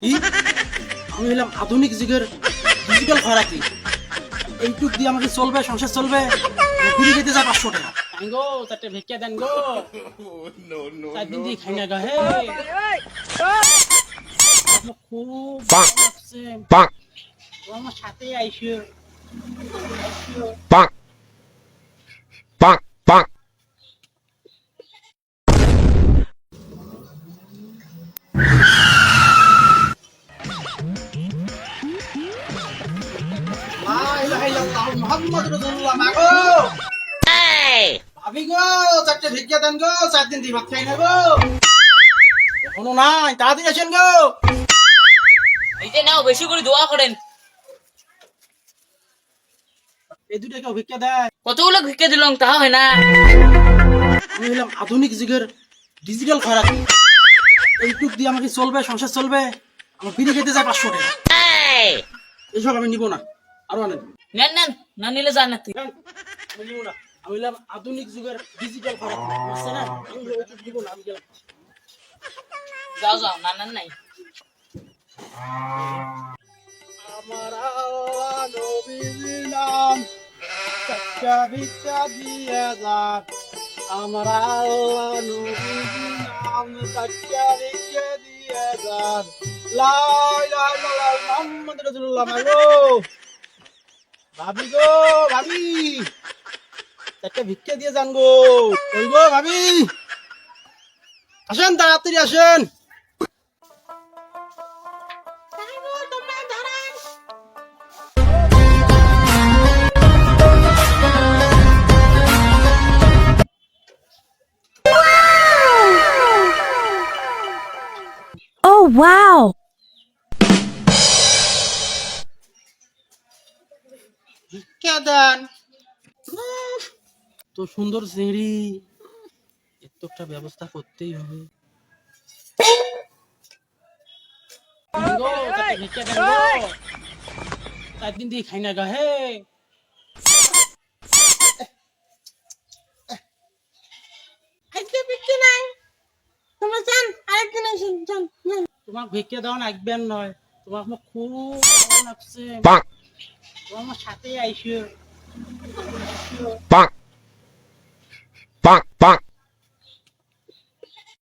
কি? আমি হলাম আধুনিক যুগের ডিজিটাল খয়রাতি। এইটুক দিয়ে আমাকে চলবে, সংসার চলবে। ঘুরে যেতে যায় 500 টাকা। গো চারটে ভিক্ষা দেন গো। 4 দিন দিয়ে খাই না গা হে। আমার খুব ভালো লাগছে। ও আমার সাথে আইসো। লা ইলাহা ইল্লাল্লাহ মুহাম্মাদুর রাসূলুল্লাহ মাগো। ভাবি গো চারটে ভিক্ষা দেন গো। 4 দিন দিয়ে ভাত খাই না গো। এখনো নাই, তাড়াতাড়ি আসেন গো। এই যে নাও, বেশি করে দোয়া করেন। এই দুটো কেউ ভিক্ষা দেয়? কতগুলো ভিক্ষা দিলাম তা হয় না। আমি হলাম আধুনিক যুগের ডিজিটাল খয়রাতি। এইটুক দিয়ে আমাকে চলবে, সংসার চলবে। আমার বিড়ি খেতে যায় 500 টাকা। এইসব আমি নিব না, আরো আনেন। নেন নেন, না নিলে যান না তুই। আমি নিব না। আমি হলাম আধুনিক যুগের ডিজিটাল খয়রাতি, বুঝছেন না? আমি ওইটুক নিব না, আমি গেলাম। যাও যাও, না নেন নাই। আমার আল্লাহ নবীর নাম চাচা ভিক্ষা দিয়ে যান। আমার আল্লাহ নবীর নাম চাচা ভিক্ষা দিয়ে যান। লা ইলাহা ইল্লাল্লাহ মুহাম্মাদুর রাসূলুল্লাহ মাগো। ভাবি গো, ভাবি চারটা ভিক্ষা দিয়ে যান গো। কই গো ভাবি, আসেন তাড়াতাড়ি আসেন। Oh, wow. ভিক্ষা দেন। তো সুন্দর চিংড়ি, এর তো একটা ব্যবস্থা করতেই হবে। গো, চারটে ভিক্ষা দেন গো। 4 দিন দিয়ে খাই না গা হে। তোমার ভিক্ষা দেওয়া লাগবেন নয়, তোমার আমার খুব ভালো লাগছে। তোমার আমার সাথে আইসো।